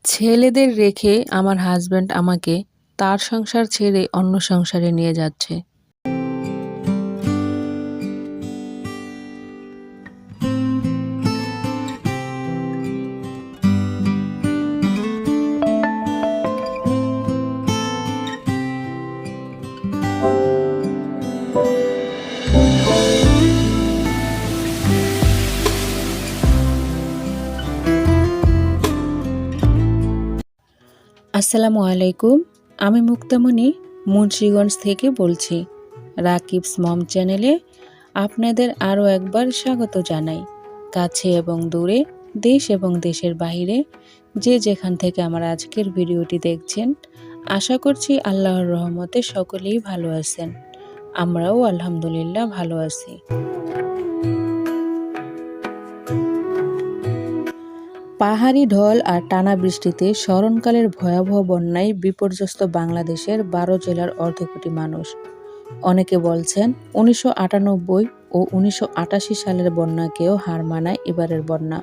ছেলেদের রেখে আমার হাজব্যান্ড আমাকে তার সংসার ছেড়ে অন্য সংসারে নিয়ে যাচ্ছে। আসসালামু আলাইকুম। আমি মুক্তামণি মুন্সিগঞ্জ থেকে বলছি। রাকিবস মম চ্যানেলে আপনাদের আরও একবার স্বাগত জানাই। কাছে এবং দূরে, দেশ এবং দেশের বাইরে যে যেখান থেকে আমার আজকের ভিডিওটি দেখছেন, আশা করছি আল্লাহর রহমতে সকলেই ভালো আছেন। আমরাও আলহামদুলিল্লাহ ভালো আছি। পাহাড়ি ঢল আর টানা বৃষ্টিতে স্মরণকালের ভয়াবহ বন্যায় বিপর্যস্ত বাংলাদেশের ১২ জেলার অর্ধকোটি মানুষ। অনেকে বলছেন ১৯৯৮ ও ১৯৮৮ সালের বন্যাকেও হার মানায় এবারের বন্যা।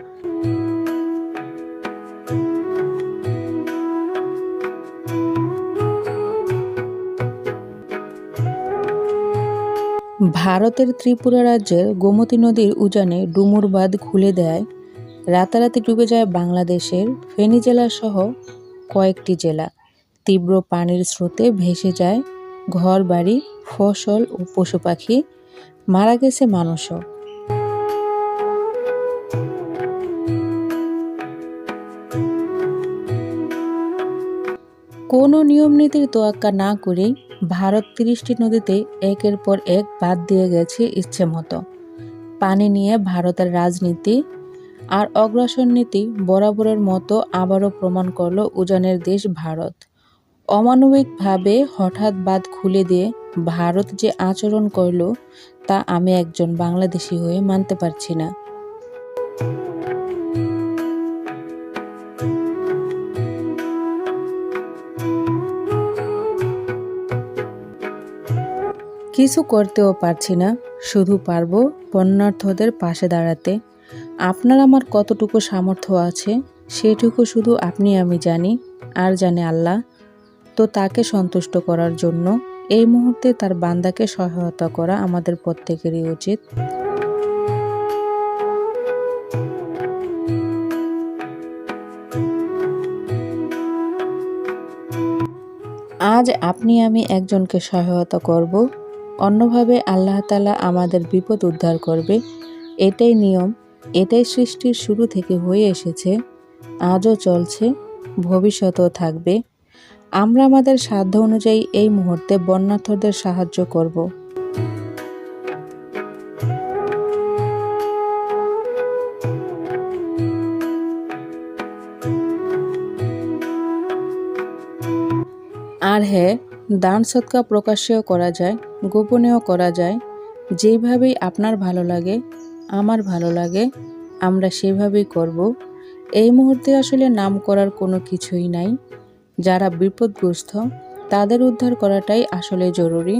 ভারতের ত্রিপুরা রাজ্যের গোমতী নদীর উজানে ডুমুর বাঁধ খুলে দেয় রাতারাতি ডুবে যায় বাংলাদেশের ফেনী জেলা সহ কয়েকটি জেলা। তীব্র পানির স্রোতে ভেসে যায় ঘরবাড়ি, ফসল ও পশু পাখি, মারা গেছে মানুষও। কোনো নিয়ম নীতির তোয়াক্কা না করেই ভারত ৩০টি নদীতে একের পর এক বাঁধ দিয়ে গেছে ইচ্ছে মতো। পানি নিয়ে ভারতের রাজনীতি আর অগ্রাসন নীতি বরাবরের মতো আবারও প্রমাণ করল উজানের দেশ ভারত। অমানবিকভাবে হঠাৎ বাঁধ খুলে দিয়ে ভারত যে আচরণ করল, তা আমি একজন বাংলাদেশি হয়ে মানতে পারছি না। কিছু করতেও পারছি না, শুধু পারবো বন্যার্থদের পাশে দাঁড়াতে। আপনার আমার কতটুকু সামর্থ্য আছে সেটুকু শুধু আপনি আমি জানি, আর জানে আল্লাহ। তো তাকে সন্তুষ্ট করার জন্য এই মুহূর্তে তার বান্দাকে সহায়তা করা আমাদের প্রত্যেকেরই উচিত। আজ আপনি আমি একজনকে সহায়তা করব, অন্যভাবে আল্লাহ তাআলা আমাদের বিপদ উদ্ধার করবে। এটাই নিয়ম, এটাই সৃষ্টির শুরু থেকে হয়ে এসেছে, আজও চলছে, ভবিষ্যতেও থাকবে। আমরা আমাদের সাধ্য অনুযায়ী এই মুহূর্তে বন্যার্থদের সাহায্য করব। আর হ্যাঁ, দান সদকা প্রকাশ্যেও করা যায়, গোপনেও করা যায়। যেইভাবেই আপনার ভালো লাগে, আমার ভালো লাগে, আমরা সেভাবেই করব। এই মুহূর্তে আসলে নাম করার কোনো কিছুই নাই। যারা বিপদগ্রস্ত তাদের উদ্ধার করাটাই আসলে জরুরি।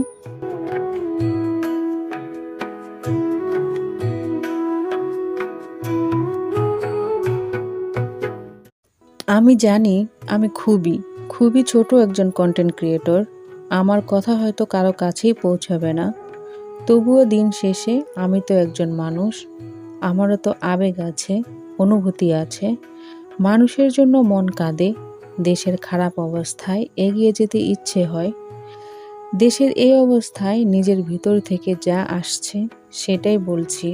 আমি জানি আমি খুবই ছোট একজন কন্টেন্ট ক্রিয়েটর। আমার কথা হয়তো কারো কাছেই পৌঁছাবে না, তবুও দিন শেষে আমি তো একজন মানুষ। আমারও তো আবেগ আছে, অনুভূতি আছে। মানুষের জন্য মন কাঁদে, দেশের খারাপ অবস্থায় এগিয়ে যেতে ইচ্ছে হয়। দেশের এই অবস্থায় নিজের ভিতর থেকে যা আসছে সেটাই বলছি।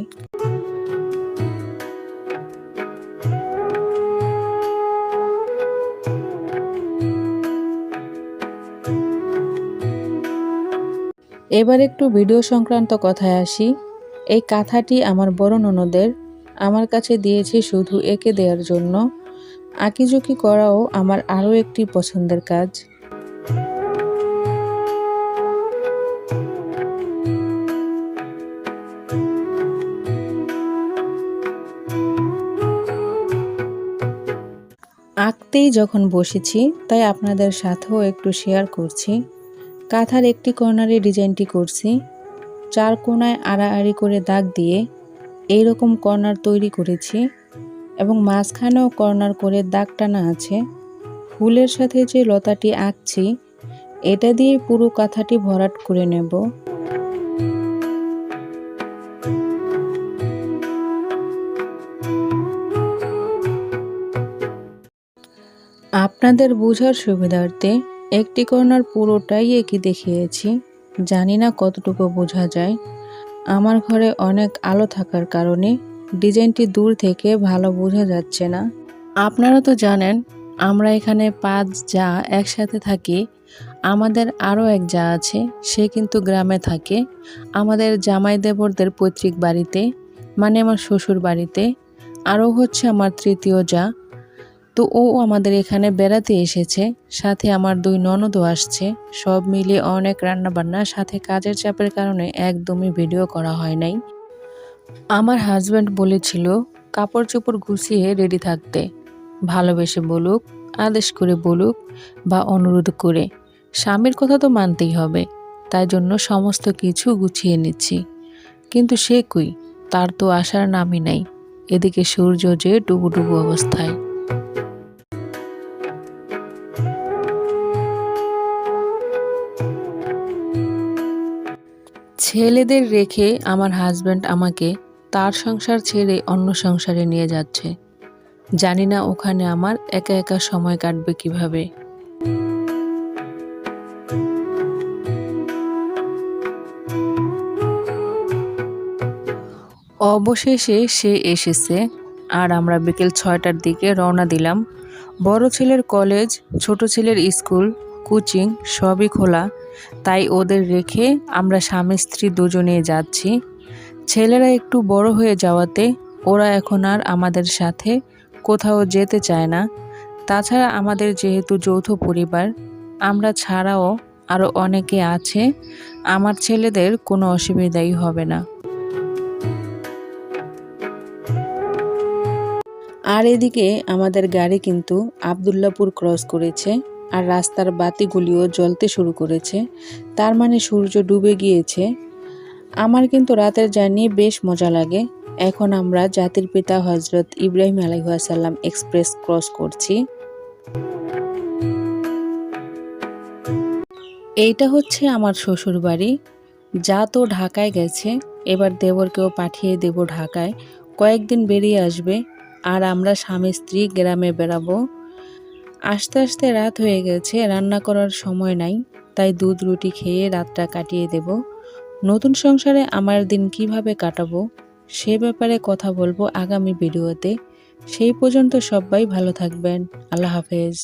এবার একটু ভিডিও সংক্রান্ত কথায় আসি। এই কাঁথাটি আমার বড় ননদের, আমার কাছে দিয়েছি শুধু একে দেওয়ার জন্য। আঁকিঝুঁকি করাও আমার আরও একটি পছন্দের কাজ। আঁকতেই যখন বসেছি, তাই আপনাদের সাথেও একটু শেয়ার করছি। কাঁথার একটি কর্নারে ডিজাইনটি করছি, 4 কোণায় আড়াআড়ি করে দাগ দিয়ে এইরকম কর্নার তৈরি করেছি এবং মাঝখানেও কর্নার করে দাগ টানা আছে। ফুলের সাথে যে লতাটি আঁকছি এটা দিয়ে পুরো কাঁথাটি ভরাট করে নেব। আপনাদের বোঝার সুবিধার্থে একটি কর্নার পুরোটাই একই দেখিয়েছি, জানি না কতটুকু বোঝা যায়। আমার ঘরে অনেক আলো থাকার কারণে ডিজাইনটি দূর থেকে ভালো বোঝা যাচ্ছে না। আপনারা তো জানেন আমরা এখানে 5 জা একসাথে থাকি। আমাদের আরও এক জা আছে, সে কিন্তু গ্রামে থাকে, আমাদের জামাই দেবরদের পৈতৃক বাড়িতে, মানে আমার শ্বশুর বাড়িতে। আরও হচ্ছে আমার তৃতীয় জা, তো ও আমাদের এখানে বেড়াতে এসেছে, সাথে আমার 2 ননদও আসছে। সব মিলিয়ে অনেক রান্নাবান্না, সাথে কাজের চাপের কারণে একদমই ভিডিও করা হয় নাই। আমার হাজব্যান্ড বলেছিল কাপড় চোপড় গুছিয়ে রেডি থাকতে, ভালোবেসে বলুক, আদেশ করে বলুক বা অনুরোধ করে, স্বামীর কথা তো মানতেই হবে। তাই জন্য সমস্ত কিছু গুছিয়ে নিচ্ছি। কিন্তু সে কই, তার তো আসার নামই নাই। এদিকে সূর্য যে ডুবুডুবু অবস্থায়। ছেলেদের রেখে আমার হাজব্যান্ড আমাকে তার সংসার ছেড়ে অন্য সংসারে নিয়ে যাচ্ছে। জানি না ওখানে আমার একা একা সময় কাটবে কিভাবে। অবশেষে সে এসেছে আর আমরা বিকেল 6টার দিকে রওনা দিলাম। বড় ছেলের কলেজ, ছোট ছেলের স্কুল, কোচিং সবই খোলা, তাই ওদের রেখে আমরা স্বামী স্ত্রী দুজনেই যাচ্ছি। ছেলেরা একটু বড় হয়ে যাওয়াতে ওরা এখন আর আমাদের সাথে কোথাও যেতে চায় না। তাছাড়া আমাদের যেহেতু যৌথ পরিবার, আমরা ছাড়াও আরও অনেকে আছে, আমার ছেলেদের কোনো অসুবিধাই হবে না। আর এদিকে আমাদের গাড়ি কিন্তু আবদুল্লাপুর ক্রস করেছে আর রাস্তার বাতিগুলিও জ্বলতে শুরু করেছে, তার মানে সূর্য ডুবে গিয়েছে। আমার কিন্তু রাতের জার্নি বেশ মজা লাগে। এখন আমরা জাতির পিতা হজরত ইব্রাহিম আলাইহিস সালাম এক্সপ্রেস ক্রস করছি। এইটা হচ্ছে আমার শ্বশুর বাড়ি। যা তো ঢাকায় গেছে, এবার দেবরকেও পাঠিয়ে দেব ঢাকায়, কয়েকদিন বেরিয়ে আসবে। আর আমরা স্বামী স্ত্রী গ্রামে বেড়াবো। আস্তে আস্তে রাত হয়ে গেছে, রান্না করার সময় নাই, তাই দুধ রুটি খেয়ে রাতটা কাটিয়ে দেব। নতুন সংসারে আমার দিন কিভাবে কাটাবো সে ব্যাপারে কথা বলবো আগামী ভিডিওতে। সেই পর্যন্ত সবাই ভালো থাকবেন। আল্লাহ হাফেজ।